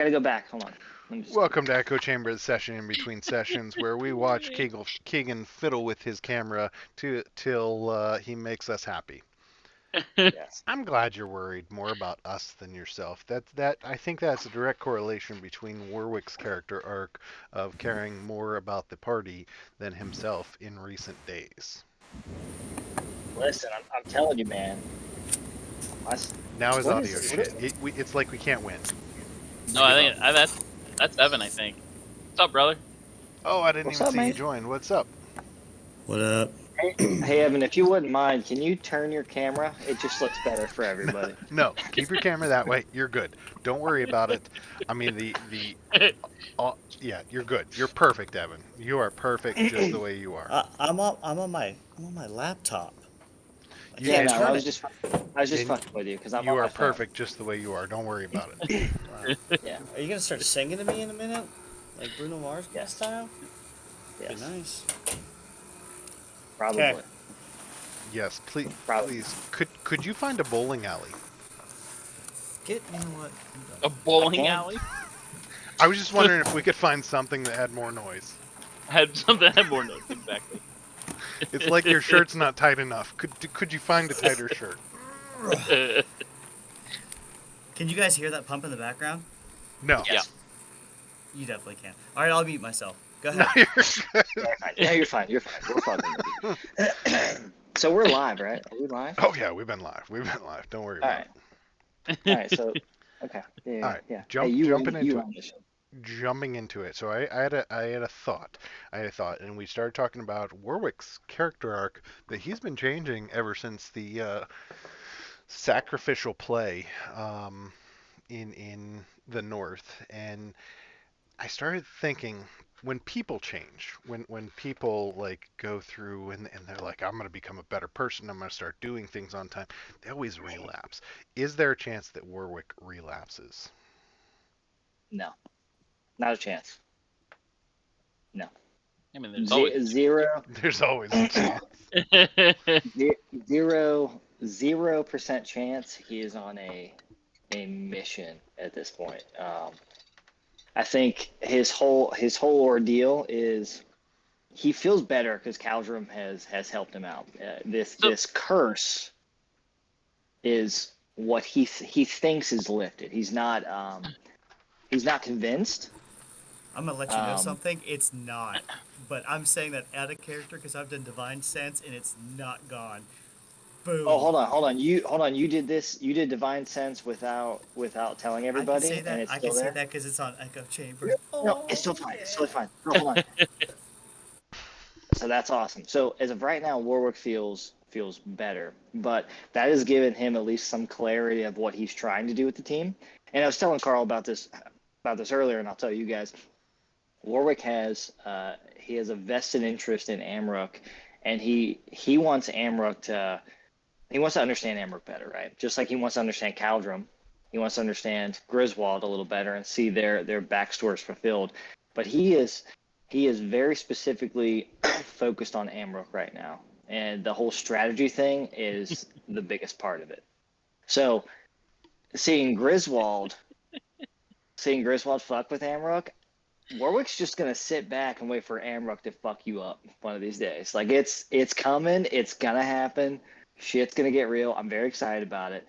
Gotta go back. Hold on. Welcome to Echo Chamber's session in between sessions, where we watch Keegan fiddle with his camera till he makes us happy. Yes. I'm glad you're worried more about us than yourself. That I think that's a direct correlation between Warwick's character arc of caring more about the party than himself in recent days. Listen, I'm telling you, man. Now his What audio is? shit. It's like we can't win. No, I I give up. think that's Evan. I think. What's up, brother? Oh, I didn't What's even up, see you man? join. What's up? What up? Hey, Evan, if you wouldn't mind, can you turn your camera? It just looks better for everybody. No, keep your camera that way. You're good. Don't worry about it. I mean the yeah, you're good. You're perfect, Evan. You are perfect just the way you are. I'm on my laptop. I You Yeah, can't you no, turn it. I was just and fucking with you because I'm you on are my phone. perfect just the way you are. Don't worry about it. Wow. Yeah. Are you gonna start singing to me in a minute, like Bruno Mars Yes. style? Be Yes. nice. Okay. Probably. Yes, please, Probably. please. Could you find a bowling alley? You know what? A I bowling can. alley? I was just wondering if we could find something that had more noise. Had something that had more notes, exactly. It's like your shirt's not tight enough. Could you find a tighter shirt? Can you guys hear that pump in the background? No. Yeah. Yes. You definitely can. All right, I'll mute myself. Go No, ahead. you're good. Yeah, you're fine. Yeah, you're fine. You're fine. We're fucking with you. So we're live, right? Are we live? Oh yeah, we've been live. We've been live. Don't worry All about right. it. All right. So, okay. All Yeah. right, Yeah. Hey, you jumping run. You into it. run this show. Jumping into it. So I had a thought. I had a thought, and we started talking about Warwick's character arc that he's been changing ever since the sacrificial play in the North. And I started thinking when people change, when people like go through and they're like, I'm gonna become a better person, I'm gonna start doing things on time, they always relapse. Is there a chance that Warwick relapses? No, not a chance. No. I mean, there's always Zero. There's always a chance. a Zero. 0% chance he is on a mission at this point. I think his whole ordeal is he feels better because Caldrum has helped him out. This so, this curse is what he thinks is lifted. He's not convinced. I'm gonna let you know Um, something. It's not. But I'm saying that out of character because I've done divine sense and it's not gone. oh, Boom. hold on. You did this. You did divine sense without telling I can say everybody, and that. it's I can still say there. that because it's on Echo Chamber. No, it's Oh still fine. It's totally yeah. fine. No, hold on. So that's awesome. So as of right now, Warwick feels better, but that has given him at least some clarity of what he's trying to do with the team. And I was telling Carl about this earlier, and I'll tell you guys. Warwick has a vested interest in Amrook, and he wants Amrook to he wants to understand Amrook better, right? Just like he wants to understand Caldrum, he wants to understand Griswold a little better and see their backstories fulfilled. But he is very specifically focused on Amrook right now, and the whole strategy thing is the biggest part of it. So seeing Griswold, seeing Griswold fuck with Amrook, Warwick's just gonna sit back and wait for Amrook to fuck you up one of these days. Like it's coming, it's gonna happen. Shit's gonna get real. I'm very excited about it.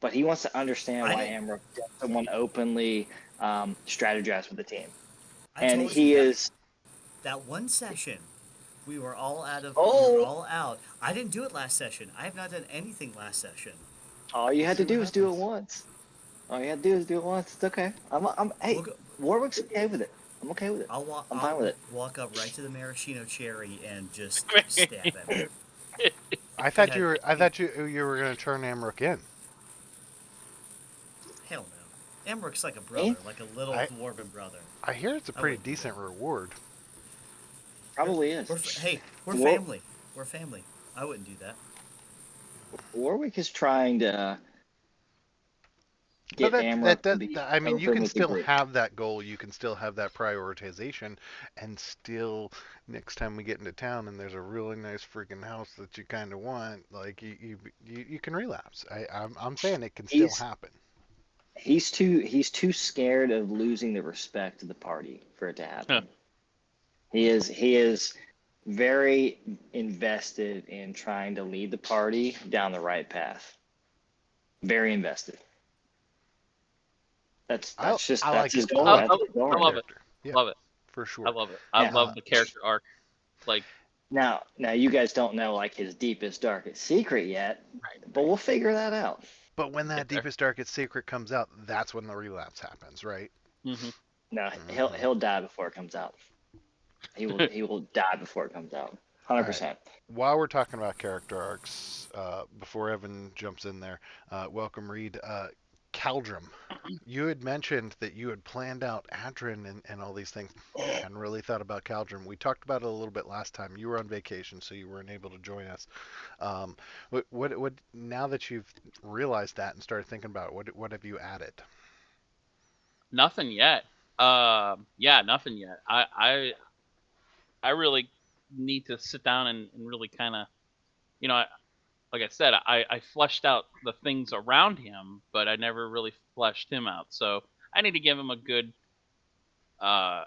But he wants to understand I why didn't. Amrook doesn't want to openly strategize with the team. I And told you he that is that one session. We were all out of. We were oh all out. I didn't do it last session. I have not done anything last session. all you We'll had to see what do is do it happens. once. All you had to do is do it once. It's okay. We'll Hey, go. Warwick's okay with it. I'm okay with it. I'll walk. I'm fine with I'll it. walk up right to the maraschino cherry and just stab him. Go ahead. I thought you were gonna turn Amrook in. Hell no. Emrick's like a Me? brother, like a little I dwarven brother. I hear it's a I pretty wouldn't do decent that. reward. Probably is. Hey, we're War- family. We're family. I wouldn't do that. Warwick is trying to But get Amrook to be I mean, you open can with the still group. have that goal. You can still have that prioritization, and still next time we get into town and there's a really nice freaking house that you kind of want, like you can relapse. I'm saying it can still He's happen. He's too scared of losing the respect of the party for it to happen. He is very invested in trying to lead the party down the right path. Very invested. That's like his it. goal. I, That's I, his goal I right love there. it. Yeah, Love it. for I sure. love it. I Yeah. love the character arc. Like, Now you guys don't know like his deepest, darkest secret yet, but we'll figure that out. But when that Get there. deepest, darkest secret comes out, that's when the relapse happens, right? hmm No, Mhm. he'll die before it comes out. He will die before it comes out. 100%. While we're talking about character arcs, before Evan jumps in there, welcome Reed. Caldrum, you had mentioned that you had planned out Adrin and all these things. Hadn't really thought about Caldrum. We talked about it a little bit last time. You were on vacation, so you weren't able to join us. What now that you've realized that and started thinking about it, what have you added? Nothing yet. Yeah, nothing yet. I really need to sit down and really kind of, like I said, I fleshed out the things around him, but I never really fleshed him out. So I need to give him a good, uh,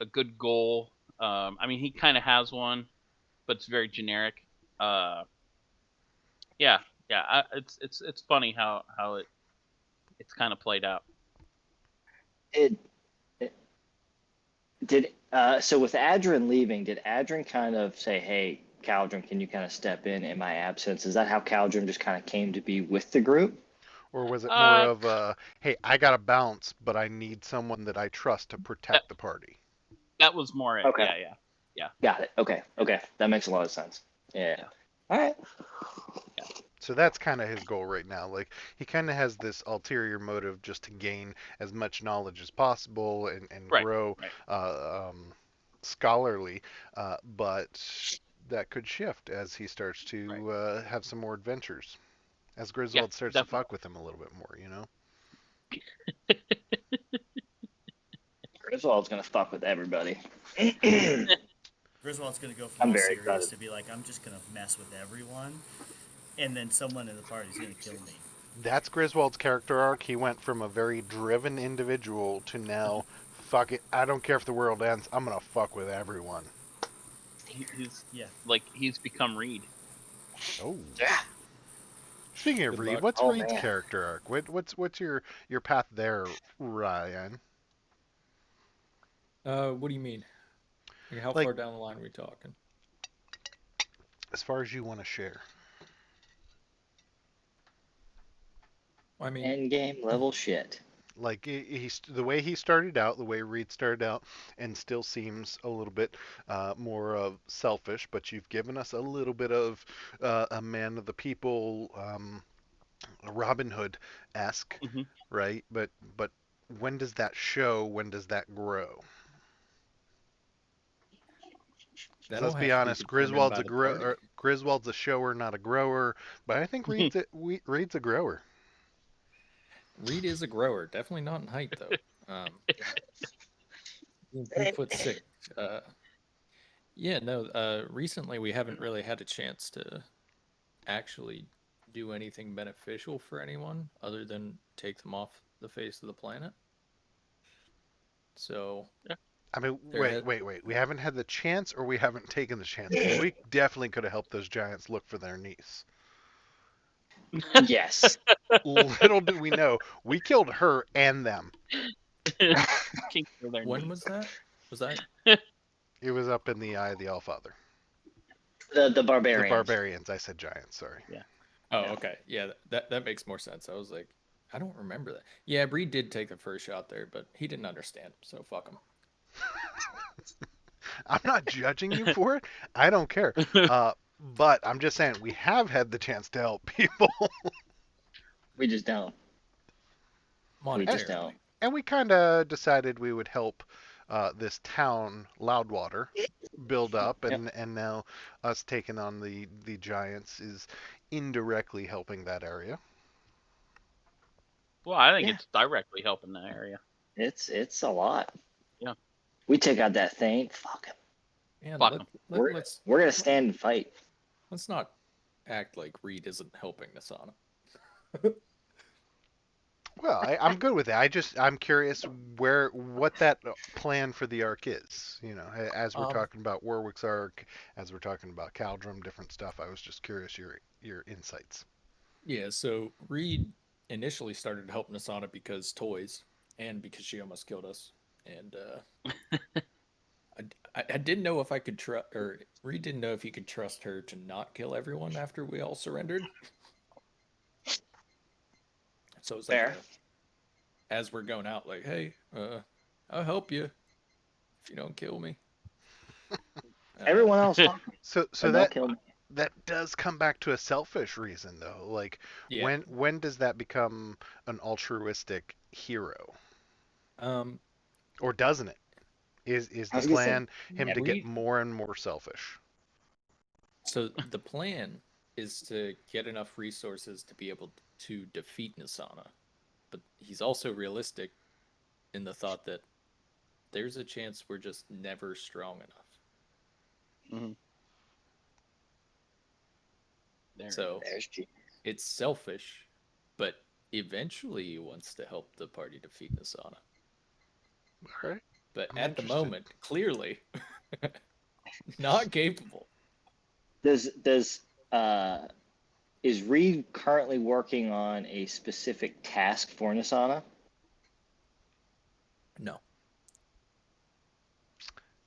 a good goal. I mean, he kind of has one, but it's very generic. Uh, yeah, yeah. It's funny how it's kind of played out. It, it did. So with Adrin leaving, did Adrin kind of say, "Hey, Caldrum, can you kind of step in my absence?" Is that how Caldrum just kind of came to be with the group? Or was it more Uh, of, hey, I got to bounce, but I need someone that I trust to that, protect the party? that was more it. Okay, Yeah. got it. Okay, that makes a lot of sense. Yeah. Yeah. All right. So that's kind of his goal right now. Like he kind of has this ulterior motive just to gain as much knowledge as possible and Right. grow Right. scholarly, but that could shift as he starts Right. to have some more adventures. As Yeah. Griswold starts to Definitely. fuck with him a little bit more, you know? Griswold's gonna fuck with everybody. Griswold's gonna go from I'm all very serious excited. to be like, I'm just gonna mess with everyone, and then someone in the party's gonna kill me. That's Griswold's character arc. He went from a very driven individual to now, fuck it, I don't care if the world ends, I'm gonna fuck with everyone. He's Yeah. like he's become Reed. Oh. Yeah. Speaking of Good Reed, luck. what's Oh Reed's man. character arc? What's your path there, Ryan? What do you mean? Like, how Like far down the line are we talking? as far as you want to share. I mean, End game level shit. Like he's the way he started out, the way Reed started out, and still seems a little bit more selfish. But you've given us a little bit of a man of the people, a Robin Hood esque, hmm right? But when does that show? When does that grow? 'Cause let's that'll be have to be honest, determined by the party. Griswold's a shower, not a grower. But I think Reed's a grower. Reed is a grower, definitely not in height though. Being 3'6". Yeah, no. Recently we haven't really had a chance to actually do anything beneficial for anyone other than take them off the face of the planet. So Yeah. I mean, there had wait. We haven't had the chance, or we haven't taken the chance, because we definitely could have helped those giants look for their niece. Yes. Little do we know, we killed her and them. King for their when knees. was that? Was that It was up in the eye of the Allfather. The The barbarians. barbarians. I said giants. Sorry. Yeah. Oh, Yeah. okay. Yeah, that makes more sense. I was like, I don't remember that. Yeah, Reed did take the first shot there, but he didn't understand, so fuck him. I'm not judging you for it. I don't care. But I'm just saying we have had the chance to help people, We just don't. We just Monetarily. don't. and we kind of decided we would help this town, Loudwater, build up, Yep. and now us taking on the giants is indirectly helping that area. Well, I think Yeah. it's directly helping that area. It's a lot. Yeah. We took out that thing. Fuck him. And Fuck 'em. We're gonna stand and fight. let's not act like Reed isn't helping Nasana. Well, I'm good with that. I'm curious what that plan for the arc is. You know, as we're Um, talking about Warwick's arc, as we're talking about Caldrum, different stuff. I was just curious your insights. yeah, so Reed initially started helping us on it because toys and because she almost killed us. And I didn't know if I could trust, or Reed didn't know if he could trust her to not kill everyone after we all surrendered. So it's like, Fair. as we're going out, like, hey, I'll help you if you don't kill me. Uh, Everyone else, So don't kill me. that does come back to a selfish reason though. Like yeah. when does that become an altruistic hero? Um, Or doesn't it? Is I the was gonna say, plan him to get Reed. more and more selfish? So the plan is to get enough resources to be able to defeat Nisana, but he's also realistic in the thought that there's a chance we're just never strong enough. Mhm. There So it is. there's G. it's selfish, but eventually he wants to help the party defeat Nisana. All right. But I'm at the interested. moment, clearly not capable. Does uh is Reed currently working on a specific task for Nasana? No.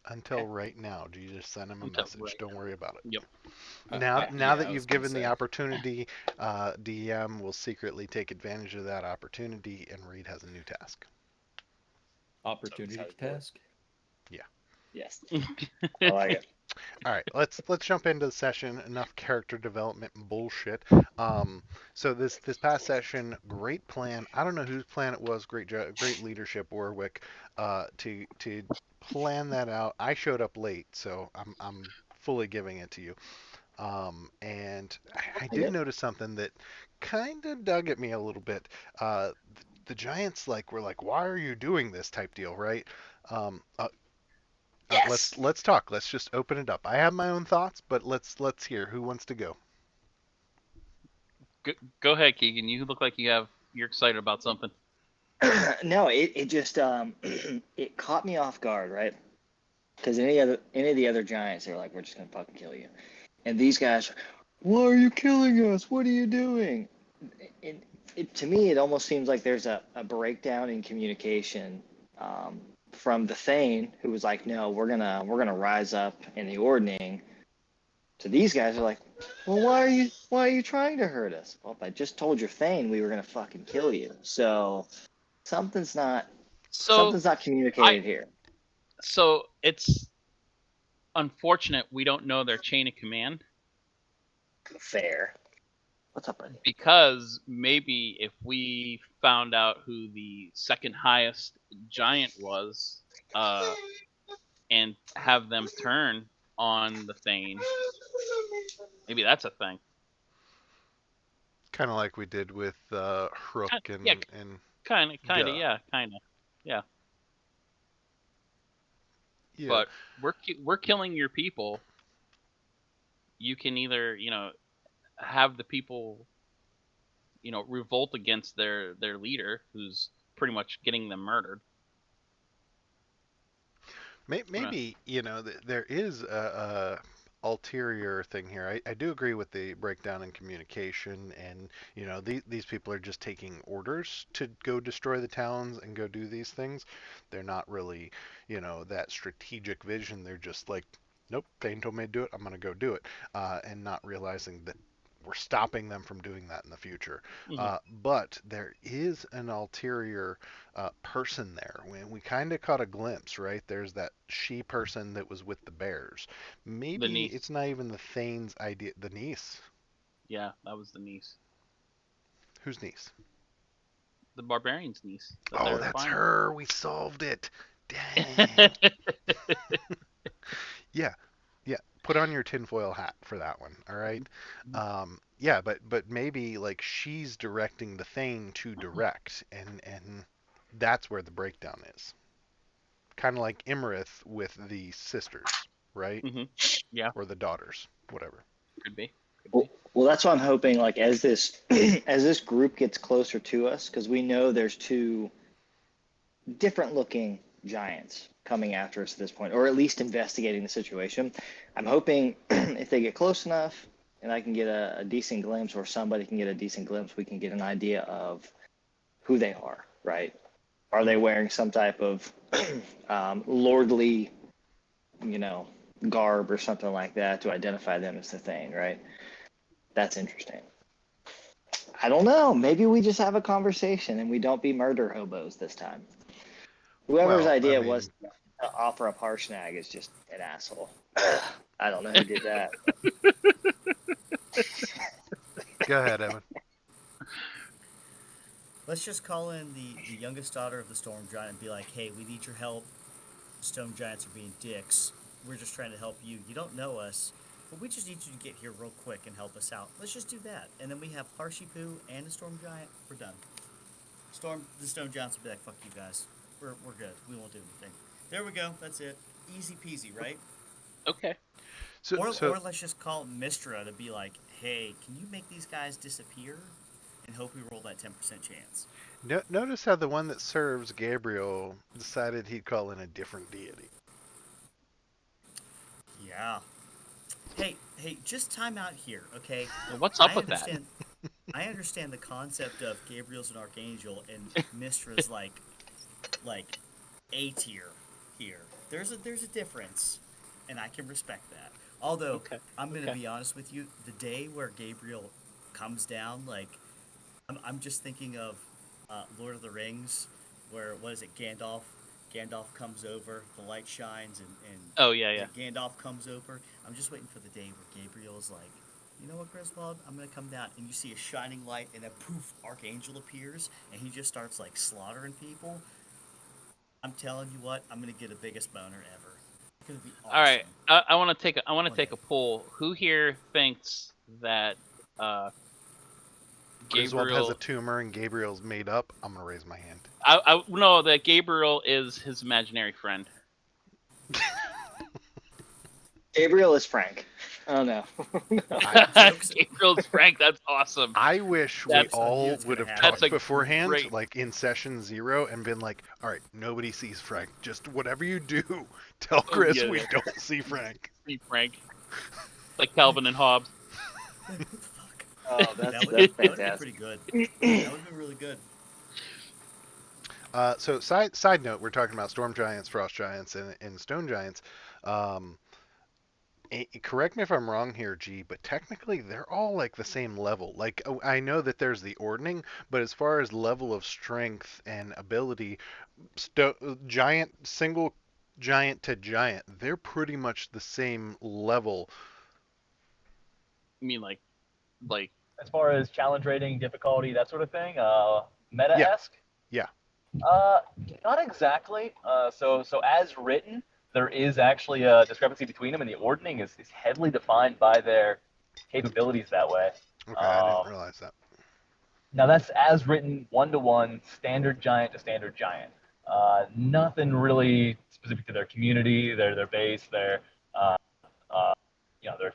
Until right now, do you just send him a Until message? right Don't now. worry about it. Yep. Now Yeah, that I was you've gonna given the say opportunity, DM will secretly take advantage of that opportunity, and Reed has a new task. opportunity Sounds good. task. Yeah. Yes, I like it. All right, let's jump into the session. Enough character development bullshit. So this past session, great plan. I don't know whose plan it was. Great leadership, Warwick, to plan that out. I showed up late, so I'm fully giving it to you. And I I did get notice something that kind of dug at me a little bit. The Giants were like, why are you doing this type deal, right? Um, uh, yes. let's talk. Let's just open it up. I have my own thoughts, but let's hear who wants to go. Go ahead, Keegan. You look like you're excited about something. No, it just it caught me off guard, right? Because any of the other giants, they're like, we're just gonna fucking kill you, and these guys, why are you killing us? What are you doing? To me, it almost seems like there's a breakdown in communication from the Thane, who was like, no, we're gonna rise up in the ordning. To these guys are like, well, why are you trying to hurt us? Well, I just told your Thane we were gonna fucking kill you. So something's not So something's not I communicated here. so it's unfortunate we don't know their chain of command, Fair. What's up, buddy? because maybe if we found out who the second highest giant was, and have them turn on the Thane, maybe that's a thing. Kind of like we did with Hrook Yeah, and kind of, Guh. yeah, yeah. Yeah. But we're killing your people. You can either have the people revolt against their leader, who's pretty much getting them murdered. Uh, Maybe there is a ulterior thing here. I do agree with the breakdown in communication, and these people are just taking orders to go destroy the towns and go do these things. They're not really that strategic vision. They're just like, nope, Thane told me to do it. I'm gonna go do it, and not realizing that we're stopping them from doing that in the future. mhm. But there is an ulterior person there. We kind of caught a glimpse, right? There's that she person that was with the bears. The Maybe niece. it's not even the Thane's idea. The niece. Yeah, that was the niece. Whose niece? The barbarian's niece that Oh, they're that's finding. her. We solved it. Dang. Yeah, yeah. Put on your tinfoil hat for that one. All right. Yeah, but maybe like she's directing the Thane to direct, and that's where the breakdown is. Kind of like Imarith with the sisters, right? Hmm. Yeah, Or the daughters, whatever. could be. Could Well, be. Well, that's what I'm hoping. Like as this as this group gets closer to us, because we know there's two different looking giants coming after us at this point, or at least investigating the situation. I'm hoping if they get close enough and I can get a decent glimpse, or somebody can get a decent glimpse, we can get an idea of who they are, right? Are they wearing some type of lordly, garb or something like that to identify them as the Thane, right? That's interesting. I don't know. Maybe we just have a conversation and we don't be murder hobos this time. Whoever's Well, idea it was to offer a parsnag is just an asshole. I don't know who did that. go ahead, Evan. Let's just call in the youngest daughter of the Storm Giant and be like, hey, we need your help. The Storm Giants are being dicks. We're just trying to help you. You don't know us, but we just need you to get here real quick and help us out. Let's just do that. And then we have Harshipu and the Storm Giant. We're done. The Stone Giants will be like, fuck you guys. We're good. We won't do anything. There we go. That's it. Easy peasy, right? Okay. Or let's just call Mystra to be like, hey, can you make these guys disappear? And hope we roll that 10% chance. Notice how the one that serves Gabriel decided he'd call in a different deity. Yeah. Hey, just time out here, okay? Well, what's up with that? I understand the concept of Gabriel's an archangel and Mystra's like A tier here. There's a difference, and I can respect that. Although Okay. I'm gonna be honest with you, the day where Gabriel comes down, like I'm just thinking of Lord of the Rings, where what is it, Gandalf? Gandalf comes over, the light shines, and Oh yeah. Gandalf comes over. I'm just waiting for the day where Gabriel's like, you know what, Griswold, I'm gonna come down, and you see a shining light, and then poof, Archangel appears, and he just starts like slaughtering people. I'm telling you what, I'm gonna get the biggest boner ever. It's gonna be awesome. All right. I want to take a poll. Who here thinks that Griswold Gabriel has a tumor and Gabriel's made up? I'm gonna raise my hand. I know that Gabriel is his imaginary friend. Gabriel is Frank. Oh no. Gabriel's Frank. That's awesome. I wish we That's- all That's would have gonna talked happen. beforehand, Great- like in session 0, and been like, all right, nobody sees Frank. Just whatever you do, tell Chris yeah. we don't see Frank. See Frank. Like Calvin and Hobbes. What the fuck? Oh, that's That would be fantastic. pretty good. That would be really good. So side note, we're talking about storm giants, frost giants, and stone giants. Correct me if I'm wrong here, G, but technically they're all like the same level. Like I know that there's the ordning, but as far as level of strength and ability, single giant to giant, they're pretty much the same level. You mean like As far as challenge rating, difficulty, that sort of thing, meta-esque? Yeah. Not exactly. So as written, there is actually a discrepancy between them, and the ordning is heavily defined by their capabilities that way. Okay, I didn't realize that. Now that's as written, 1-to-1, standard giant to standard giant. Nothing really specific to their community, their base, their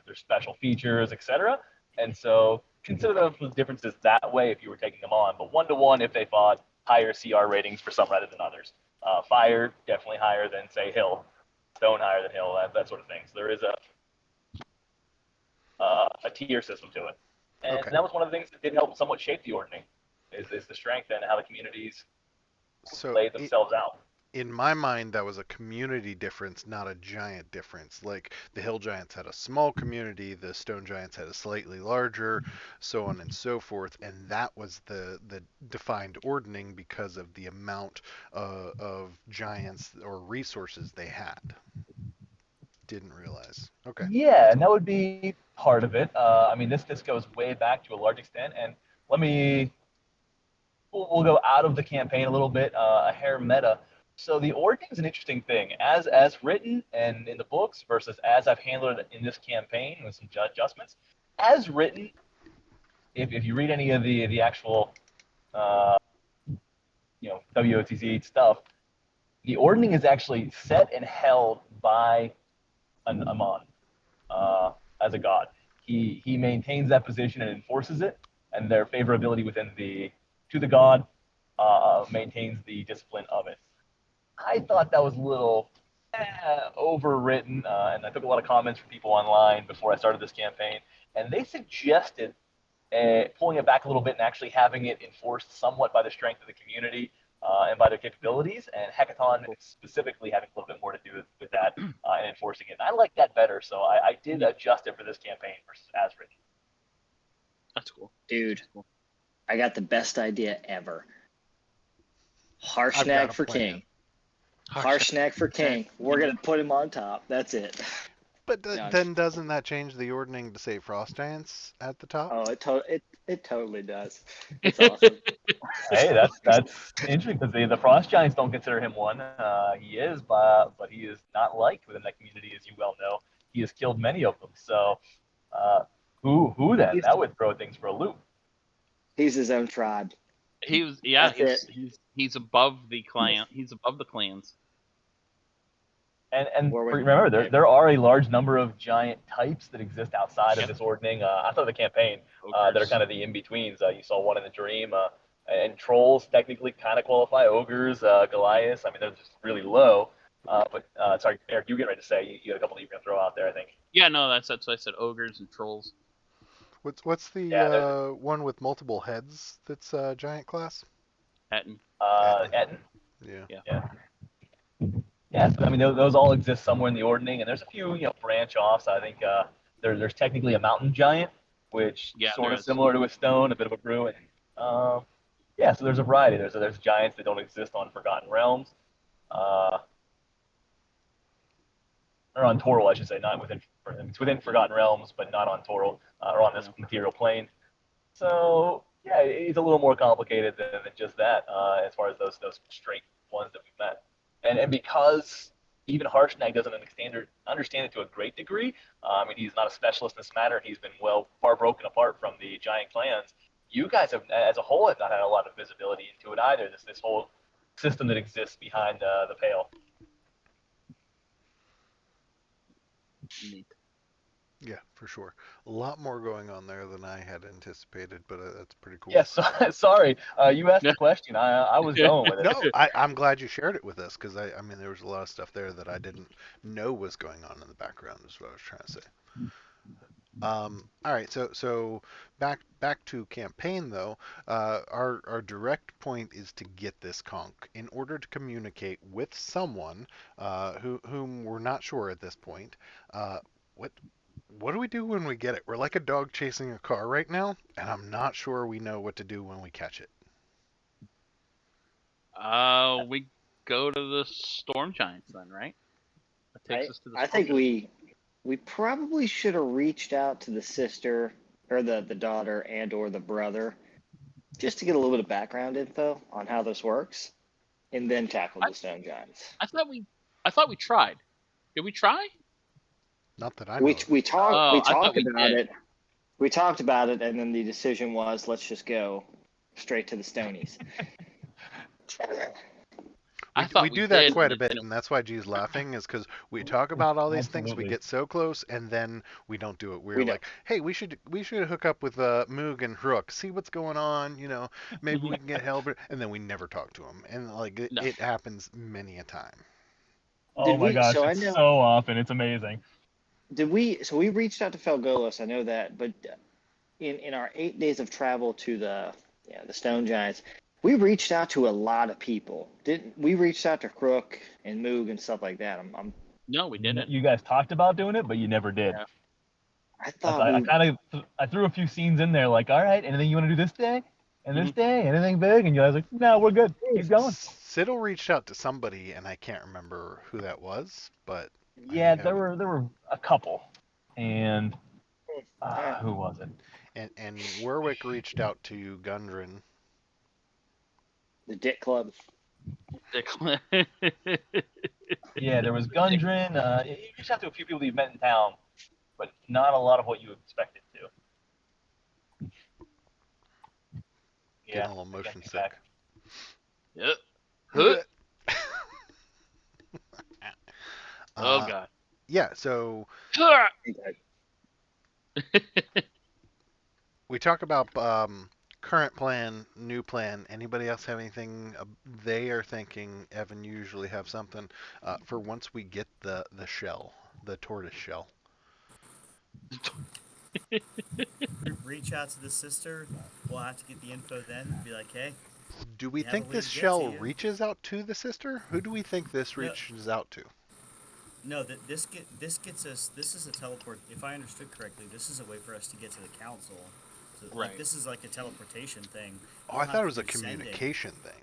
their special features, etc. And so consider those differences that way if you were taking them on. But 1-to-1 if they fought, higher CR ratings for some rather than others. Fire definitely higher than say Hill, Stone higher than Hill, that sort of thing. So there is a tier system to it. And Okay. that was one of the things that did help somewhat shape the ordning, is the strength and how the communities laid themselves out. In my mind, that was a community difference, not a giant difference. Like the Hill Giants had a small community, the Stone Giants had a slightly larger, so on and so forth, and that was the defined ordning because of the amount of giants or resources they had. Didn't realize. Okay. Yeah, and that would be part of it. I mean, this goes way back to a large extent, and we'll go out of the campaign a little bit, a hair meta. So the ordning is an interesting thing, as written and in the books versus as I've handled it in this campaign with some adjustments. As written, if you read any of the actual WOTC stuff, the ordning is actually set and held by an Amon as a god. he maintains that position and enforces it, and their favorability to the god maintains the discipline of it. I thought that was a little overwritten, and I took a lot of comments from people online before I started this campaign, and they suggested pulling it back a little bit and actually having it enforced somewhat by the strength of the community and by their capabilities, and Hackathon specifically having a little bit more to do with that and enforcing it. And I like that better, so I did adjust it for this campaign versus as written. That's cool. Dude, That's cool. I got the best idea ever. I've Harshnag got a for plan. king. Harshnag for king. We're going to put him on top. That's it. But No, then doesn't that change the ordering to say frost giants at the top? Oh, it totally does. It's awesome. Hey, that's interesting because the Frost Giants don't consider him one. He is, but he is not liked within that community, as you well know. He has killed many of them. So, who then? That would throw things for a loop. He's his own tribe. He was, That's he's above the clan. He's above the clans. And Warwick. remember, there are a large number of giant types that exist outside of Yep. this ordering. Outside of the campaign, that are Ogres. kind of the in-betweens. You saw one in the dream, and trolls technically kind of qualify. Ogres, Goliaths. I mean, they're just really low. But sorry, Eric, you were getting ready to say you had a couple that you were gonna throw out there, I think. Yeah, no, that's what I said. Ogres and trolls. What's the Yeah, one with multiple heads that's giant class? Etten. Etten. Yeah. Yeah, so, I mean, those all exist somewhere in the ordering, and there's a few, branch offs. I think there's technically a mountain giant, which Yeah, sort there of is. similar to a stone, a bit of a brew, and yeah, so there's a variety. There's giants that don't exist on Forgotten Realms, or on Toril, I should say, not within. It's within Forgotten Realms, but not on Toril or on this material plane. So yeah, it's a little more complicated than just that as far as those straight ones that we've met. And because even Harshnag doesn't understand it to a great degree, I mean, he's not a specialist in this matter. He's been far broken apart from the giant clans. You guys have, as a whole, have not had a lot of visibility into it either. This whole system that exists behind the pale. Neat. Yeah, for sure. A lot more going on there than I had anticipated, but that's pretty cool. Yes, sorry. You asked the question. I was going with it. No, I'm glad you shared it with us because I mean there was a lot of stuff there that I didn't know was going on in the background. Is what I was trying to say. All right, so back to campaign though. Our direct point is to get this conch in order to communicate with someone whom we're not sure at this point. What do we do when we get it? We're like a dog chasing a car right now, and I'm not sure we know what to do when we catch it. We go to the storm giants then, right? That takes us to the I storm think we probably should have reached out to the sister or the daughter and or the brother just to get a little bit of background info on how this works, and then tackle the stone giants. I thought we tried. Did we try? Not that I know. We talked thought we about did. it. We talked about it, and then the decision was let's just go straight to the Stonies. We do that quite a bit, and that's why G's laughing, is because we talk about all these things, we get so close, and then we don't do it. We're like, hey, we should hook up with Moog and Rook, see what's going on, maybe we can get help, and then we never talk to them, and like it happens many a time. Oh my gosh, it's so often, it's amazing. So we reached out to Felgolos, I know that, but in our 8 days of travel to the Stone Giants, we reached out to a lot of people. We reached out to Crook and Moog and stuff like that? No, we didn't. You guys talked about doing it, but you never did. Yeah. I thought I threw a few scenes in there, like, all right, anything you want to do this day? And this day, anything big? And you guys were like, no, we're good. Keep going. Siddle reached out to somebody, and I can't remember who that was, but yeah, there were a couple, and who was it? And Warwick reached out to Gundren. The Dick Club. Yeah, there was Gundren. You reached out to a few people you met in town, but not a lot of what you expected to. Getting a little motion sick. Yep. Oh God. Yeah, so We talk about current plan, new plan. Anybody else have anything they are thinking? Evan, you usually have something for once we get the shell, the tortoise shell. Reach out to the sister. We'll have to get the info then. Be like, hey, Do we we have a think way this to get to shell you. reaches out to the sister? Who do we think this No, reaches out to? no. This gets us. This is a teleport. If I understood correctly, this is a way for us to get to the council. So, like, Right. this is like a teleportation thing. Oh, We'll I thought have it to was a do sending. communication thing.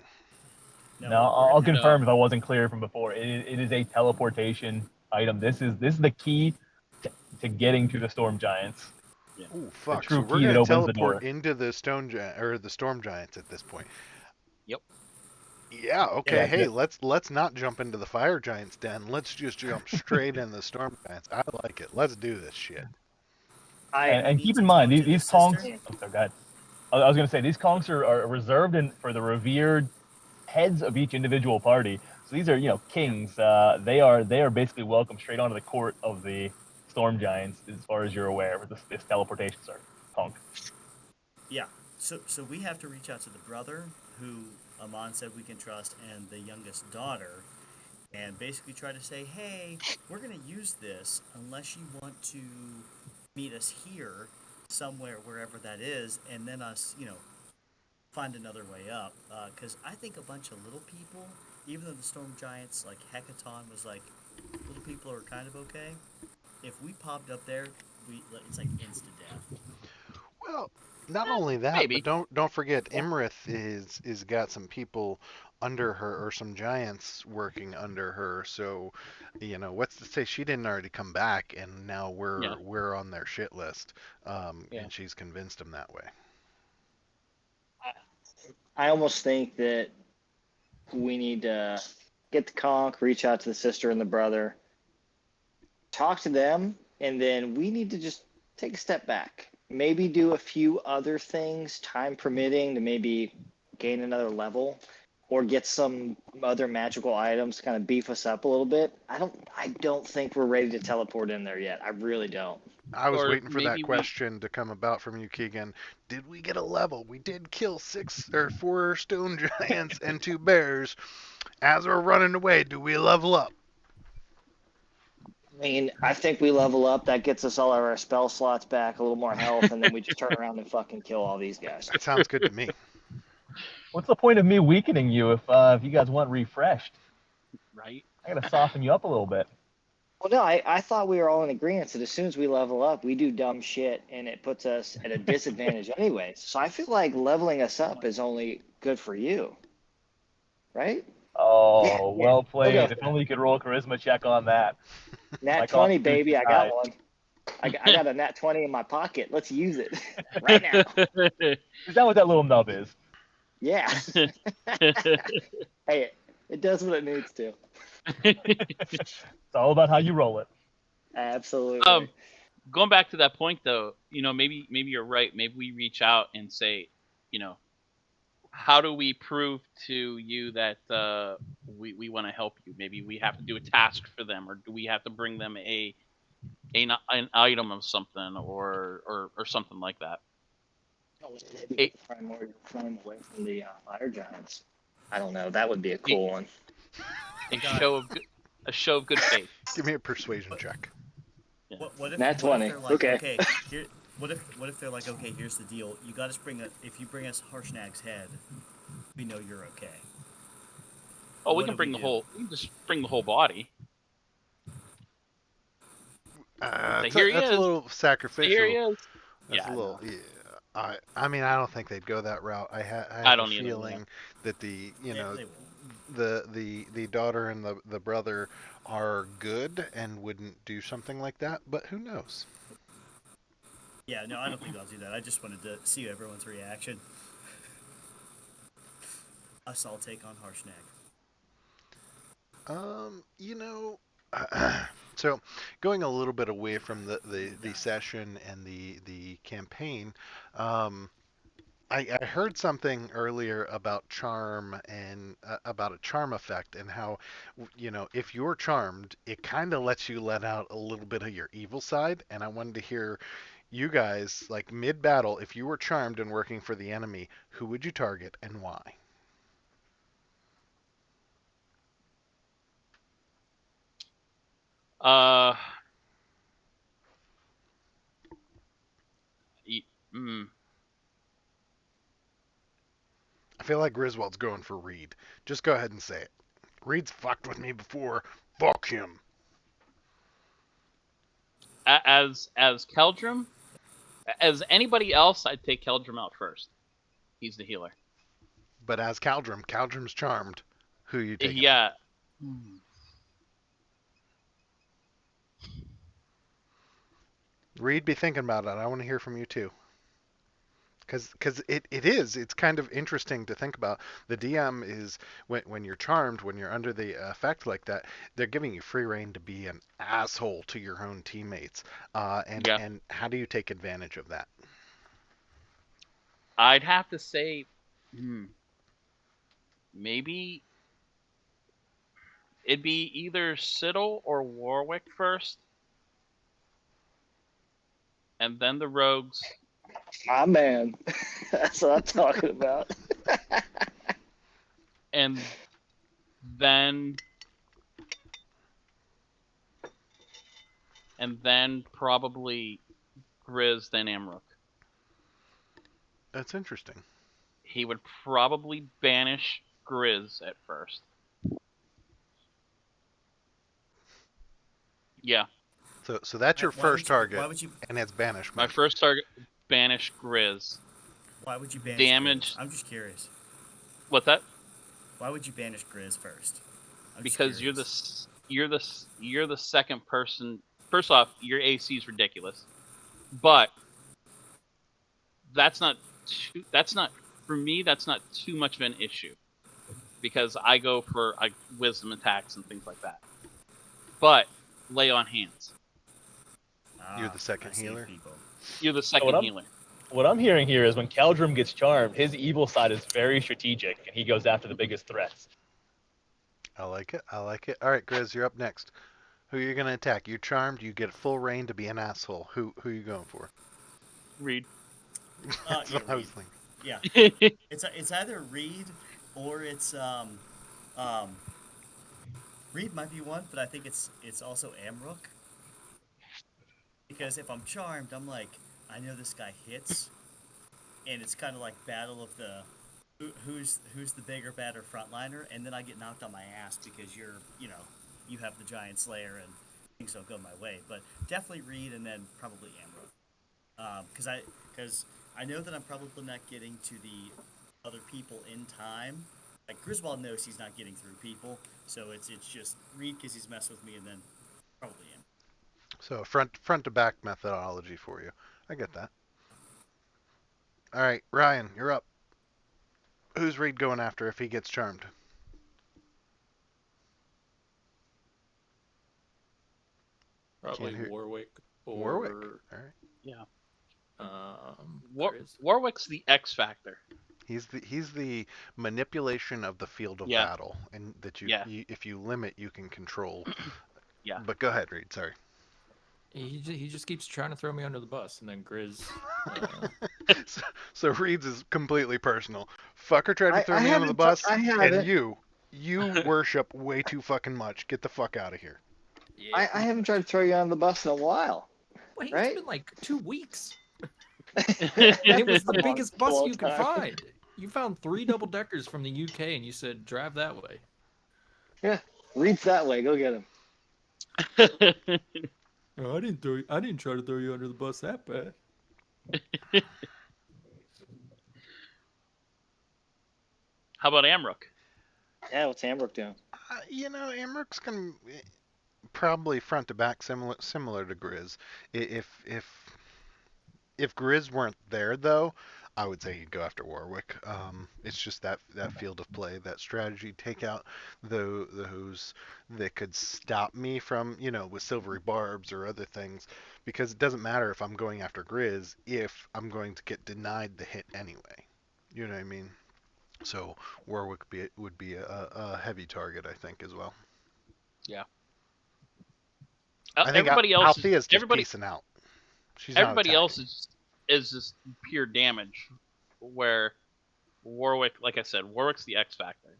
No, No, we're I'll gonna have confirm No. if I wasn't clear from before. It is a teleportation item. This is the key to getting to the storm giants. Yeah. Oh The fuck! So true we're key that gonna opens the teleport door. into the stone giant or the storm giants at this point. Yep. Yeah. Yeah, Okay. Hey, let's not jump into the fire giants den. Let's just jump straight in the storm giants. I like it. Let's do this shit. I And, we and need keep to in mind, talk these, to the these sister. conchs. Oh, sorry, go ahead. I was going to say these conchs are reserved for the revered heads of each individual party. So these are kings. They are basically welcome straight onto the court of the storm giants, as far as you're aware, with this teleportation conch. Yeah. So we have to reach out to the brother who Amon said we can trust, and the youngest daughter, and basically try to say, hey, we're going to use this unless you want to meet us here somewhere, wherever that is, and then us, find another way up. Because I think a bunch of little people, even though the storm giants, like Hecaton was like, little people are kind of okay. If we popped up there, it's like instant death. Well, not only that, but Maybe. don't forget Imrith is got some people under her or some giants working under her. So, what's to say she didn't already come back and now Yeah. we're on their shit list, Yeah. and she's convinced them that way. I almost think that we need to get the conch, reach out to the sister and the brother, talk to them, and then we need to just take a step back. Maybe do a few other things, time permitting, to maybe gain another level or get some other magical items to kind of beef us up a little bit. I don't think we're ready to teleport in there yet. I really don't. I was Or waiting for that maybe we. question to come about from you, Keegan. Did we get a level? We did kill 4 stone giants and 2 bears. As we're running away, do we level up? I mean, I think we level up. That gets us all of our spell slots back, a little more health, and then we just turn around and fucking kill all these guys. That sounds good to me. What's the point of me weakening you if you guys want refreshed? Right. I gotta soften you up a little bit. Well, no, I thought we were all in agreement that as soon as we level up, we do dumb shit, and it puts us at a disadvantage anyways. So I feel like leveling us up is only good for you, right? Yeah, Oh, yeah. well We'll go played. for If that. only you could roll a charisma check on that. My Nat 20, constitution baby. is I got high. one. I got a nat 20 in my pocket. Let's use it right now. Is that what that little nub is? Yeah. Hey, it does what it needs to. It's all about how you roll it. Absolutely. Going back to that point though, maybe you're right. Maybe we reach out and say, how do we prove to you that we want to help you? Maybe we have to do a task for them, or do we have to bring them an item of something, or something like that. Maybe flying away from the fire giants. I don't know. That would be a cool one. A show of good faith. Give me a persuasion check. Yeah. What if Nat what 20. if they're like, Okay. here, what if they're like, okay, here's the deal. You got to if you bring us Harshnag's head, we know you're okay. Oh, we What can do bring we the do? whole. We can just bring the whole body. That's Here he a is. little sacrificial. Here he is. That's Yeah, a little. I know. Yeah. I mean, I don't think they'd go that route. I have a don't either, feeling that the They won't. the daughter and the brother are good and wouldn't do something like that. But who knows? Yeah, no, I don't think I'll do that. I just wanted to see everyone's reaction. Us all take on Harshnag. You know, so going a little bit away from the session and the campaign, I heard something earlier about charm and about a charm effect and how, if you're charmed, it kind of lets you let out a little bit of your evil side. And I wanted to hear You guys, like mid battle, if you were charmed and working for the enemy, who would you target and why? Uh, y- mm, I feel like Griswold's going for Reed. Just go ahead and say it. Reed's fucked with me before. Fuck him. as Keldrum, as anybody else, I'd take Keldrum out first. He's the healer. But as Caldrum's charmed. Who you taking? Yeah. Reed, be thinking about it. I want to hear from you too. Because it's kind of interesting to think about. The DM is when you're charmed, when you're under the effect like that, they're giving you free reign to be an asshole to your own teammates. Yeah. And how do you take advantage of that? I'd have to say, maybe it'd be either Siddle or Warwick first, and then the rogues. My man. That's what I'm talking about. And then probably Grizz, then Amrook. That's interesting. He would probably banish Grizz at first. Yeah. So that's your first target, Why would you? and it's banishment. My first target, banish Grizz. Why would you banish Damage. Grizz? I'm just curious. What's that? Why would you banish Grizz first? Because you're the second person. First off, your AC is ridiculous, but that's not for me. That's not too much of an issue because I go for wisdom attacks and things like that. But lay on hands. You're the second healer. You're the second healer. What I'm hearing here is when Keldrum gets charmed, his evil side is very strategic, and he goes after the biggest threats. I like it. I like it. All right, Grizz, you're up next. Who are you gonna attack? You're charmed. You get full reign to be an asshole. Who are you going for? Reed. That's Yeah, what I was thinking. Yeah, it's either Reed or it's Reed might be one, but I think it's also Amrook. Because if I'm charmed, I'm like, I know this guy hits, and it's kind of like battle of the who's the bigger, badder frontliner, and then I get knocked on my ass because you have the giant slayer and things don't go my way. But definitely Reed, and then probably Amrook, because I know that I'm probably not getting to the other people in time. Like Griswold knows he's not getting through people, so it's just Reed because he's messed with me, and then probably him. So front to back methodology for you. I get that. All right, Ryan, you're up. Who's Reed going after if he gets charmed? Probably Can't hear- Warwick or Warwick. All right. Yeah. Grizz. Warwick's the X factor. He's the manipulation of the field of Yeah. battle, and that you if you limit, you can control. Yeah. But go ahead, Reed. Sorry. He just keeps trying to throw me under the bus, and then Grizz. So Reed's is completely personal. Fucker tried to throw me under the bus, and you worship way too fucking much. Get the fuck out of here. Yeah. I haven't tried to throw you on the bus in a while. Wait, right? it's been like 2 weeks. And it was the biggest bus you could find. You found 3 double deckers from the UK, and you said drive that way. Yeah, Reed's that way. Go get him. Oh, I didn't try to throw you under the bus that bad. How about Amrook? Yeah, what's Ambrook doing? Amrook's gonna probably front to back similar to Grizz. If Grizz weren't there though, I would say he'd go after Warwick. It's just that field of play, that strategy, take out those that could stop me from, with silvery barbs or other things, because it doesn't matter if I'm going after Grizz if I'm going to get denied the hit anyway. You know what I mean? So Warwick would be a heavy target, I think, as well. Yeah. I think Everybody else Althea's just everybody piecing out. She's Everybody not else is just pure damage, where Warwick, like I said, Warwick's the X factor.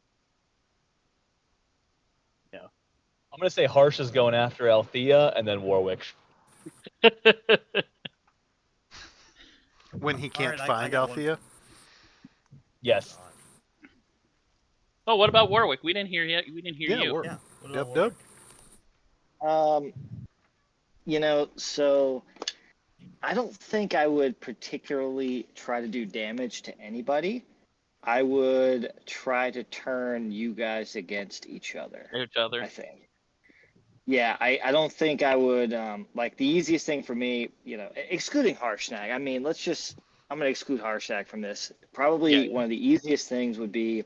I'm gonna say Harsh is going after Althea and then Warwick. when he can't Alright, I find got one. Althea. Yes. Oh, what about Warwick? We didn't hear you. We didn't hear you. Warwick. Yeah. What Dub about dub. Warwick? So I don't think I would particularly try to do damage to anybody. I would try to turn you guys against each other. Each other. I think. Yeah, I don't think I would like the easiest thing for me, excluding Harshnag. I mean, I'm gonna exclude Harshnag from this. Probably one of the easiest things would be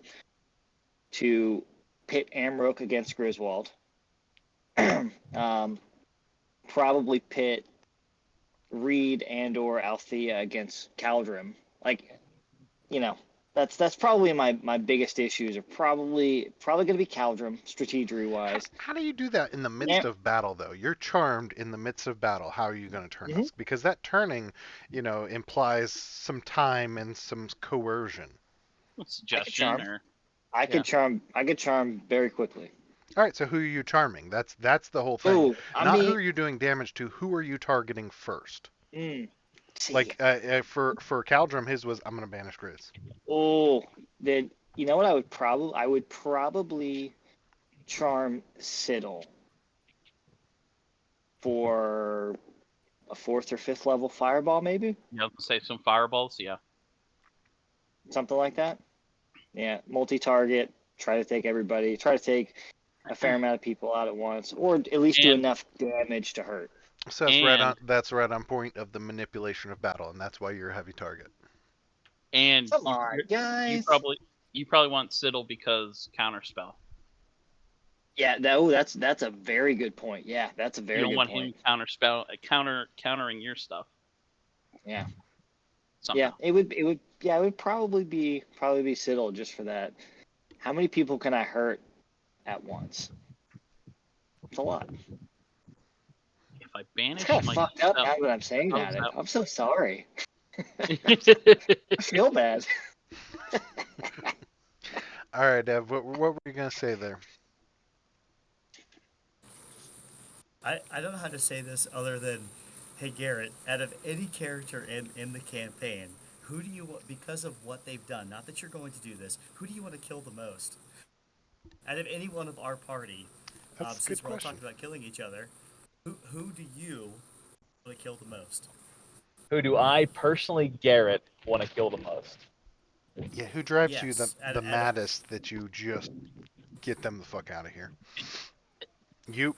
to pit Amrook against Griswold. Probably pit Reed and or Althea against Caldrum. Like, that's probably my biggest issues are probably gonna be Caldrum, strategery wise. How do you do that in the midst of battle, though? You're charmed in the midst of battle. How are you going to turn us? Because that turning, implies some time and some coercion. Suggestion or I could charm very quickly. All right, so who are you charming? That's the whole thing. Ooh, who are you doing damage to. Who are you targeting first? Like for Caldrum, his was I'm going to banish Grizz. Oh, then you know what I would probably charm Siddle for a 4th or 5th level fireball, maybe. Say some fireballs, yeah. Something like that. Yeah, multi-target. Try to take a fair amount of people out at once, or at least do enough damage to hurt. So that's right on point of the manipulation of battle, and that's why you're a heavy target. And come on, guys. You probably want Siddle because counterspell. Yeah, that's a very good point. Yeah, that's a very good point. You don't want him countering your stuff. Yeah. Somehow. Yeah, it would probably be Siddle just for that. How many people can I hurt at once? It's a lot. If I banish it's kind of fucked up now that I'm saying that. I'm so sorry. I feel bad. All right, Dev, what were you gonna say there? I don't know how to say this other than, hey Garrett, out of any character in the campaign, who do you want, because of what they've done, not that you're going to do this, who do you want to kill the most? Out of any one of our party, since we're all talking about killing each other, who do you want to kill the most? Who do I personally, Garrett, want to kill the most? Yeah, who drives you the maddest that you just get them the fuck out of here?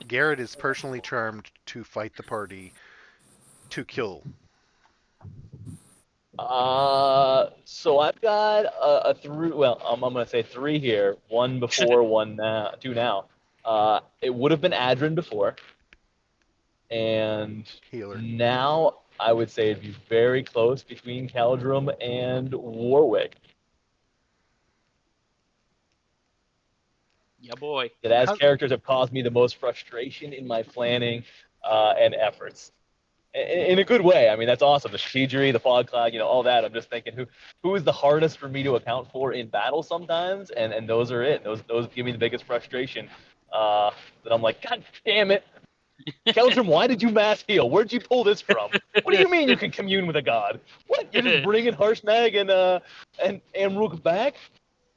Garrett is personally charmed to fight the party to kill. So I've got a three. Well, I'm gonna say 3 here. 1 before, 1 now, 2 now. It would have been Adrin before, and Healer. Now I would say it'd be very close between Caldrum and Warwick. Yeah, boy. That as characters have caused me the most frustration in my planning and efforts. In a good way. I mean, that's awesome. The strategery, the fog cloud, all that. I'm just thinking who is the hardest for me to account for in battle sometimes, and those are it. Those give me the biggest frustration. That I'm like, God damn it. Caldrum, why did you mass heal? Where'd you pull this from? What do you mean you can commune with a god? What? You're just bringing Harshnag and Amrook back?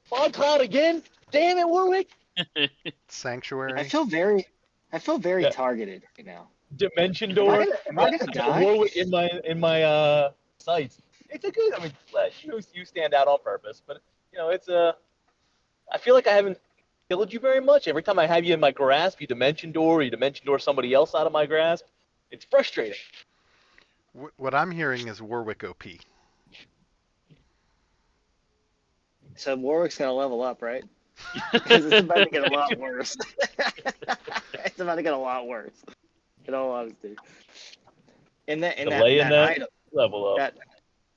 Fog cloud again? Damn it, Warwick. Sanctuary. I feel very targeted right now. Dimension door. Am I gonna die? Warwick in my sights. It's a good. I mean, you stand out on purpose, but it's a. I feel like I haven't killed you very much. Every time I have you in my grasp, you dimension door somebody else out of my grasp. It's frustrating. What I'm hearing is Warwick OP. So Warwick's gonna level up, right? Because it's about to get a lot worse. It's about to get a lot worse. In all honesty. That item, level up.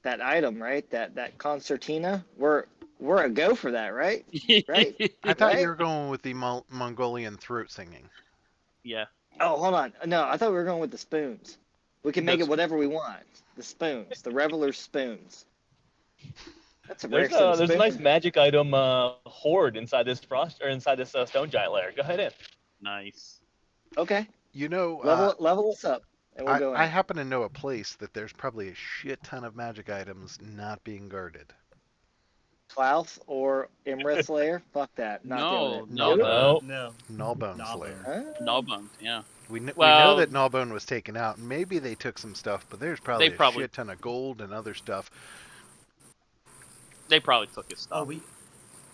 That item, right? That concertina. We're a go for that, right? Right? I thought you were going with the Mongolian throat singing. Yeah. Oh, hold on. No, I thought we were going with the spoons. We can make it That's- whatever we want. The spoons, the Reveler's spoons. That's a rare set of There's a nice spoons. magic item hoard inside this inside this stone giant lair. Go ahead in. Nice. Okay, You know, level us up, and we'll go in. I happen to know a place that there's probably a shit ton of magic items not being guarded. Klauth or Imrith's lair? Fuck that. Not doing it. No. No. No. Nullbone's lair. Huh? Nullbones, yeah. We know Well- that Nullbone was taken out. Maybe they took some stuff, but there's probably a shit ton of gold and other stuff. They probably took his Oh, stuff.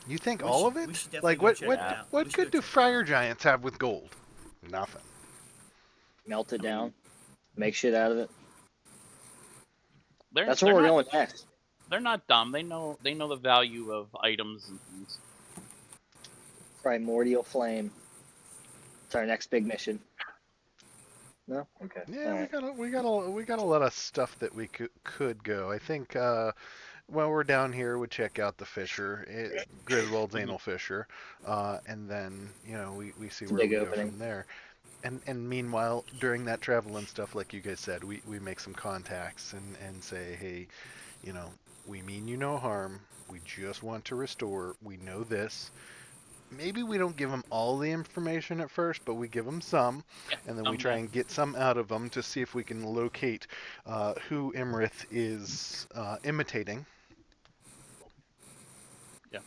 You think We all should- of it? we should definitely Like go what check what it out. what We should good go do check it fire giants have with gold? Nothing. Melt it down. Make shit out of it. They're, That's they're where we're not, going next. They're not dumb. They know the value of items and things. Primordial flame. It's our next big mission. No? Okay. Yeah, Alright. we got a lot of stuff that we could go. I think while we're down here, we check out the Fisher, Griswold's anal Fisher, and then we see where Big we go opening. from there. And meanwhile, during that travel and stuff, like you guys said, we make some contacts and say, hey, we mean you no harm. We just want to restore. We know this. Maybe we don't give them all the information at first, but we give them some, and then we try and get some out of them to see if we can locate who Imrith is imitating. Yeah.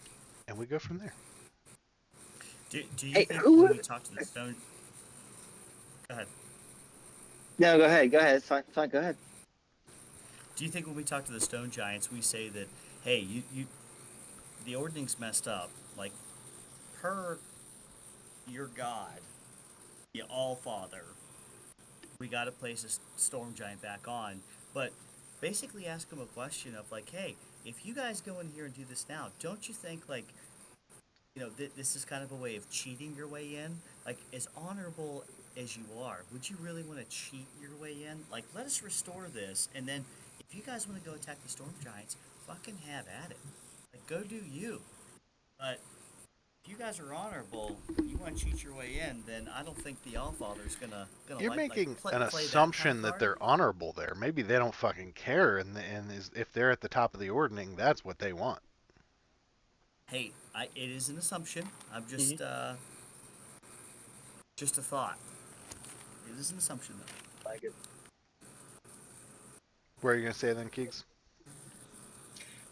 And we go from there. Do you Hey, think who- when we talk to the stone? Go ahead. No, go ahead. Go ahead. It's fine. Fine. Go ahead. Do you think when we talk to the stone giants, we say that, hey, the ordning's messed up, like, per your god, the All-Father, we got to place a storm giant back on, but basically ask them a question of, like, hey, if you guys go in here and do this now, don't you think, like, this is kind of a way of cheating your way in? Like, as honorable as you are, would you really want to cheat your way in? Like, let us restore this, and then if you guys want to go attack the storm giants, fucking have at it. Like, go do you. But if you guys are honorable, you want to cheat your way in, then I don't think the Allfather's gonna You're making play an that kind of assumption that card. they're honorable there. Maybe they don't fucking care, and if they're at the top of the ordning, that's what they want. Hey, it is an assumption. I'm just just a thought. It is an assumption, though. Like it. What are you gonna say then, Keegs?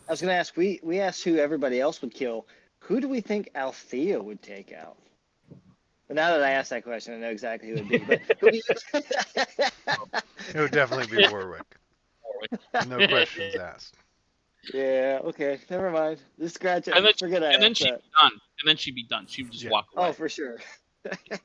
I was going to ask, we asked who everybody else would kill. Who do we think Althea would take out? But now that I asked that question, I know exactly who it would be. But who do you... It would definitely be Warwick. No questions asked. Yeah, okay. Never mind. Just scratch it. And then, Forget I and then asked she'd that. be done. And then she'd be done. She would just Yeah. walk away. Oh, for sure.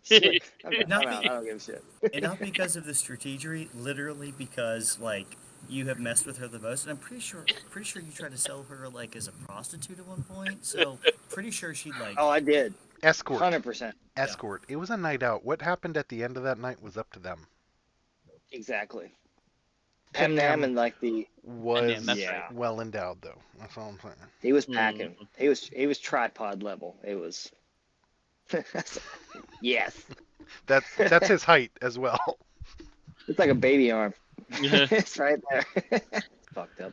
Sure. I'm out. I don't give a shit. And not because of the strategery, literally because, like, you have messed with her the most. And I'm pretty sure you tried to sell her, like, as a prostitute at one point. So, pretty sure she'd, like... Oh, I did. Escort. 100%. Escort. It was a night out. What happened at the end of that night was up to them. Exactly. Pam Pemnam and, like, the... Was that's Yeah. well endowed though. That's all I'm saying. He was packing. He was tripod level. It was... Yes. That's his height as well. It's like a baby arm. Yeah. It's right there. Fucked up.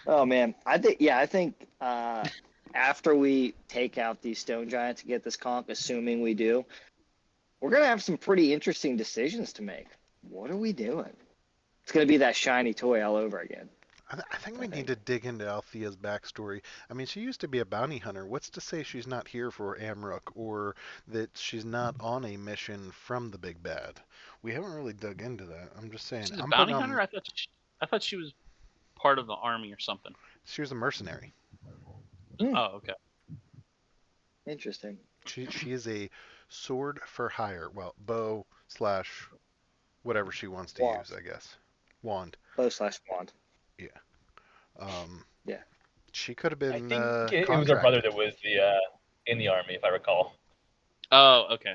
Oh man, I think after we take out these stone giants and get this conch, assuming we do, we're gonna have some pretty interesting decisions to make. What are we doing? It's gonna be that shiny toy all over again. I think we need to dig into Althea's backstory. I mean, she used to be a bounty hunter. What's to say she's not here for Amrook, or that she's not on a mission from the big bad? We haven't really dug into that. I'm just saying. She's a I'm bounty putting on- hunter? I thought she was part of the army or something. She was a mercenary. Oh, okay. Interesting. She is a sword for hire. Well, bow / whatever she wants to Wand. use, I guess. Wand. Bow/wand. Yeah. She could have I been. think it was her brother that was in the army, if I recall. Oh, okay.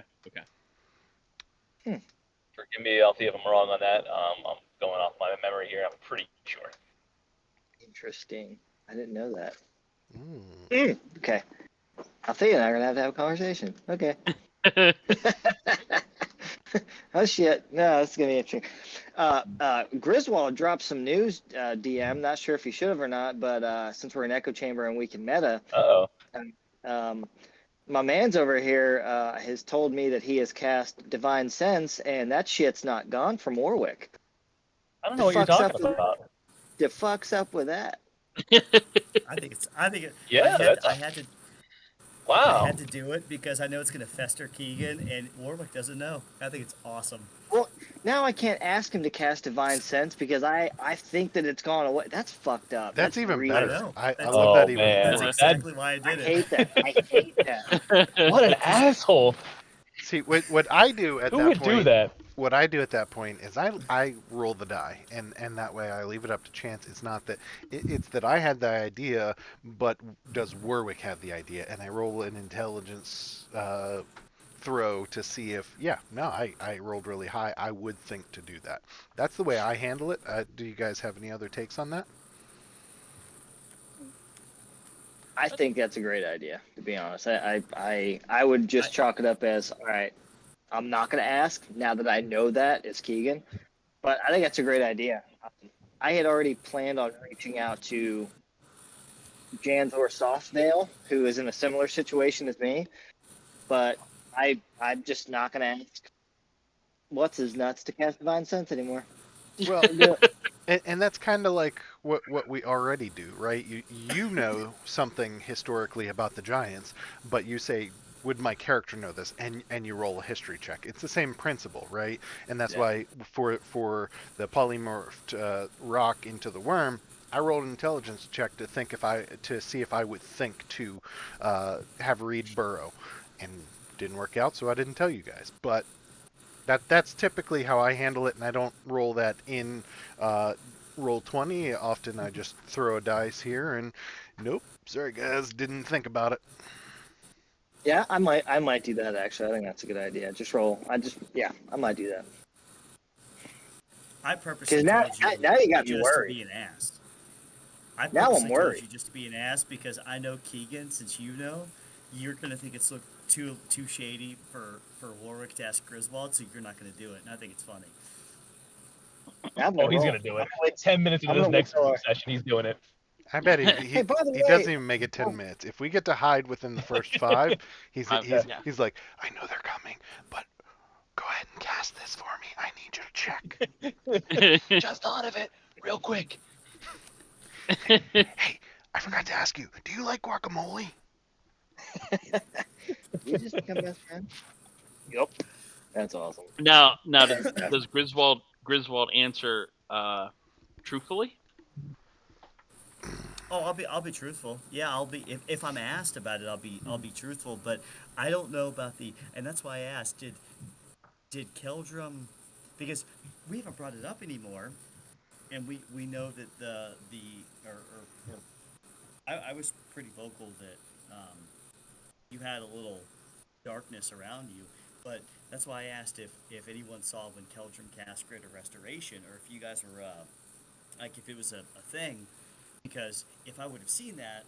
Forgive me, Althea, if I'm wrong on that. I'm going off my memory here. I'm pretty sure. Interesting. I didn't know that. Mm. Okay. Althea and I are gonna have to have a conversation. Okay. Oh shit! No, that's gonna be interesting. Griswold dropped some news. DM. Not sure if he should have or not, but since we're in Echo Chamber and we can meta, Uh-oh. um, my man's over here has told me that he has cast Divine Sense, and that shit's not gone from Warwick. I don't The know what you're fuck's up talking with about. the fuck's up with that? I think it, Yeah, I had to I wow. had to do it because I know it's going to fester Keegan, and Warwick doesn't know. I think it's awesome. Well, now I can't ask him to cast Divine Sense because I think that it's gone away. That's fucked up. That's even really, I better. know. I That's, love Oh, that even man. that's more. exactly why I I did it. hate that. I hate that. What an asshole. See, what I do at Who that would do point, that? what I do at that point is I roll the die, and that way I leave it up to chance. It's not that it's that I had the idea, but does Warwick have the idea? And I roll an intelligence throw to see if I rolled really high. I would think to do that. That's the way I handle it. Do you guys have any other takes on that? I think that's a great idea. To be honest, I would just chalk it up as all right. I'm not gonna ask now that I know that it's Keegan, but I think that's a great idea. I had already planned on reaching out to Janzor Softdale, who is in a similar situation as me, but I'm just not gonna ask what's his nuts to cast Divine Sense anymore. Well, Yeah. and that's kind of like what we already do, right? You know something historically about the Giants, but you say, would my character know this? And you roll a history check. It's the same principle, right? And that's why for the polymorphed rock into the worm, I rolled an intelligence check to see if I would think to have Reed burrow, and didn't work out, so I didn't tell you guys. But that's typically how I handle it, and I don't roll that in roll 20. Often I just throw a dice here, and nope, sorry guys, didn't think about it. Yeah, I might do that actually. I think that's a good idea. Just roll. I might do that. I purposely Because told you now you got me just worried. to be an ass. I Now I'm purposely told worried. you just to be an ass because I know Keegan. Since you know, you're gonna think it's look too shady for Warwick to ask Griswold, so you're not gonna do it. And I think it's funny. I'm Oh, he's roll. going to do it. I'm gonna 10 minutes into I'm this gonna next wait till- session, he's doing it. I bet Hey, by the he way, doesn't even make it 10 minutes. If we get to hide within the first 5, he's Yeah. he's like, I know they're coming, but go ahead and cast this for me. I need you to check. Just thought of it, real quick. Hey, I forgot to ask you, do you like guacamole? we just become best friends. Yep. That's awesome. Now does Griswold answer truthfully? Oh, I'll be truthful. Yeah, I'll be if I'm asked about it, I'll be truthful. But I don't know about and that's why I asked. Did Keldrum, because we haven't brought it up anymore, and we know that or I was pretty vocal that you had a little darkness around you, but that's why I asked if anyone saw when Keldrum cast Greater Restoration, or if you guys were like if it was a thing, because if I would have seen that,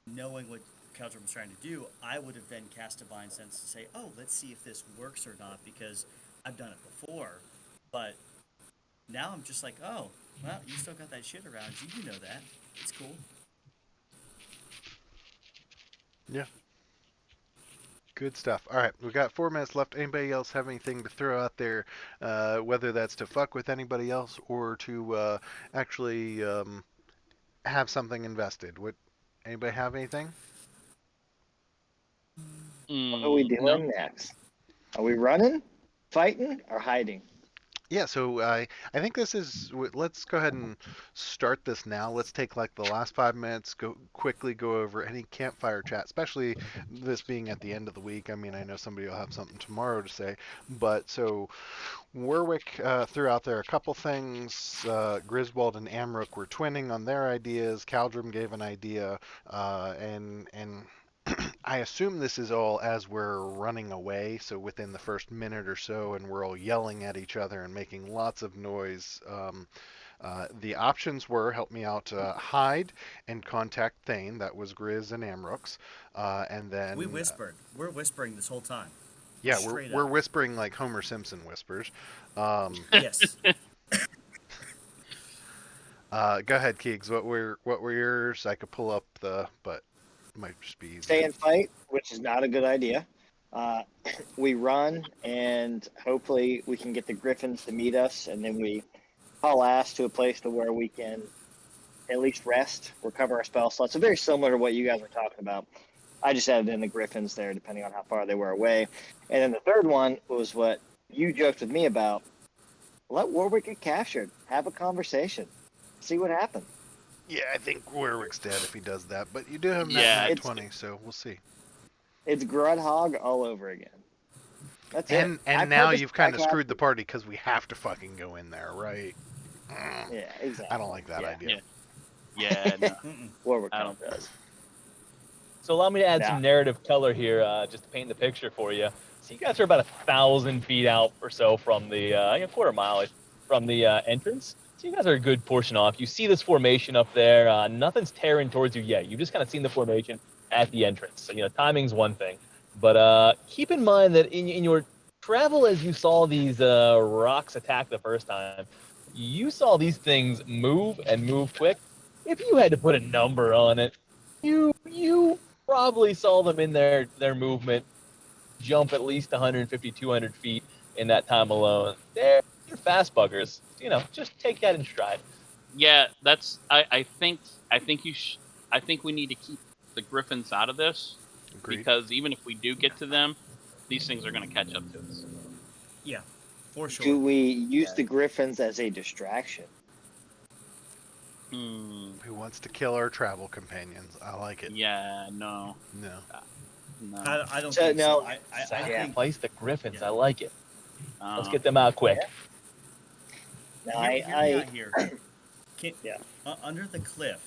knowing what Keldrum was trying to do, I would have then cast Divine Sense to say, oh, let's see if this works or not, because I've done it before. But now I'm just like, oh, well, you still got that shit around you. You know that. It's cool. Yeah. Good stuff. All right, we got 4 minutes left. Anybody else have anything to throw out there, whether that's to fuck with anybody else or to actually have something invested? Anybody have anything? What are we doing next? Are we running, fighting, or hiding? Yeah, so I think this is. Let's go ahead and start this now. Let's take like the last 5 minutes, quickly go over any campfire chat, especially this being at the end of the week. I mean, I know somebody will have something tomorrow to say, but so Warwick threw out there a couple things. Griswold and Amrook were twinning on their ideas. Caldrum gave an idea, and I assume this is all as we're running away, so within the first minute or so, and we're all yelling at each other and making lots of noise. The options were help me out, hide and contact Thane. That was Grizz and Amrook's, and then We whispered. We're whispering this whole time. Yeah, Straight we're up. whispering like Homer Simpson whispers. Yes. Go ahead, Keegs. What were yours? I could pull up but it might just be Stay easier. and fight, which is not a good idea. Uh, we run, and hopefully we can get the Griffins to meet us, and then we haul ass to a place to where we can at least rest, recover our spell slots. So very similar to what you guys were talking about. I just added in the Griffins there, depending on how far they were away. And then the third one was what you joked with me about. Let Warwick get captured. Have a conversation. See what happens. Yeah, I think Warwick's dead if he does that, but you do have Yeah, nat 20, so we'll see. It's Grudhog all over again. That's it. And now you've kind of screwed the party because we have to fucking go in there, right? Yeah, exactly. I don't like that idea. Yeah, no, Warwick I don't. does. So allow me to add Yeah. some narrative color here, just to paint the picture for you. So you guys are about 1,000 feet out or so from the quarter mile from the entrance. So you guys are a good portion off. You see this formation up there. Nothing's tearing towards you yet. You've just kind of seen the formation at the entrance. So timing's one thing, but keep in mind that in your travel, as you saw these rocks attack the first time, you saw these things move and move quick. If you had to put a number on it, you probably saw them in their movement jump at least 150, 200 feet in that time alone. They're fast buggers. Just take that in stride. Yeah, that's. I think we need to keep the Griffins out of this. Agreed. Because even if we do get to them, these things are going to catch up to us. Yeah, for sure. Do we use the Griffins as a distraction? Who wants to kill our travel companions? I like it. Yeah, no. No. No. I don't So, think no, so. I Yeah, think place the Griffins. Yeah. I like it. Uh, Let's get them out quick. No, hear me out here. Yeah. Under the cliff,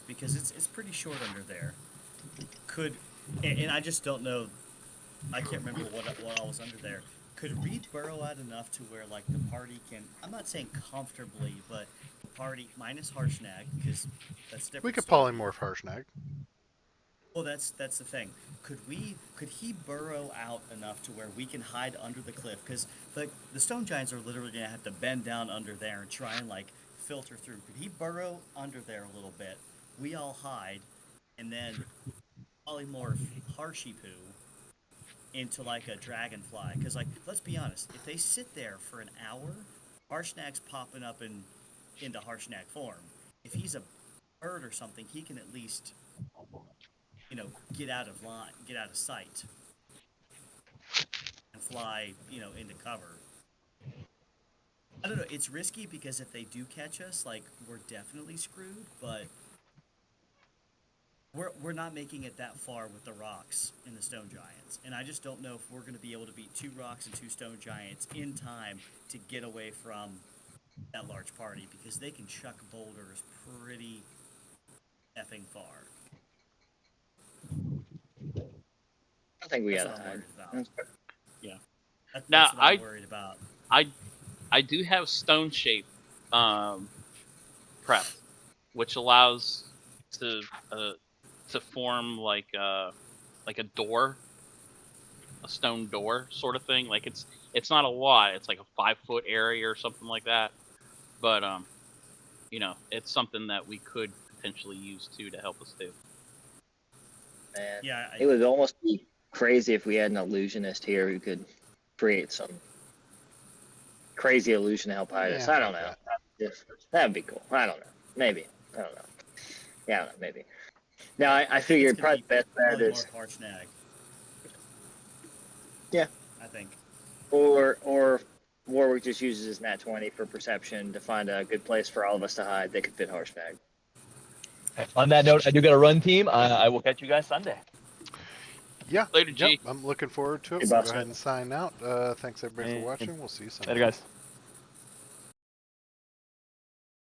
because it's pretty short under there. And I just don't know. I can't remember what all was under there. Could Reed burrow out enough to where like the party can? I'm not saying comfortably, but the party minus Harshnag, because that's different. We could story. polymorph Harshnag. Well, that's the thing. Could he burrow out enough to where we can hide under the cliff? Because the stone giants are literally gonna have to bend down under there and try and like filter through. Could he burrow under there a little bit? We all hide, and then polymorph Harshipu into like a dragonfly. Because like, let's be honest, if they sit there for an hour, Harshnag's popping up into Harshnag form. If he's a bird or something, he can at least get out of line, get out of sight, and fly, into cover. I don't know. It's risky because if they do catch us, like, we're definitely screwed. But we're not making it that far with the rocks and the stone giants, and I just don't know if we're going to be able to beat 2 rocks and 2 stone giants in time to get away from that large party, because they can chuck boulders pretty effing far. I think we That's gotta what I'm hide. worried about. Yeah. That's Now, what I'm worried about. I do have stone shape prepped, which allows to form like a door, a stone door sort of thing. Like it's not a lot. It's like a 5-foot area or something like that. But it's something that we could potentially use too to help us too. Man, Yeah, it would almost be crazy if we had an illusionist here who could create some crazy illusion to help hide us. Yeah, I don't know. That'd be cool. I don't know. Maybe. I don't know. Yeah, I don't know. Maybe. Now, I figured probably best bet is Harshnag. Yeah. I think. or Warwick just uses his nat 20 for perception to find a good place for all of us to hide that could fit Harshnag. On that note, I do got a run, team. I will catch you guys Sunday. Yeah. Later, G. Yep, I'm looking forward to it. Hey, We'll boss. go ahead and sign out. Thanks everybody for watching. We'll see you Sunday. Later, guys.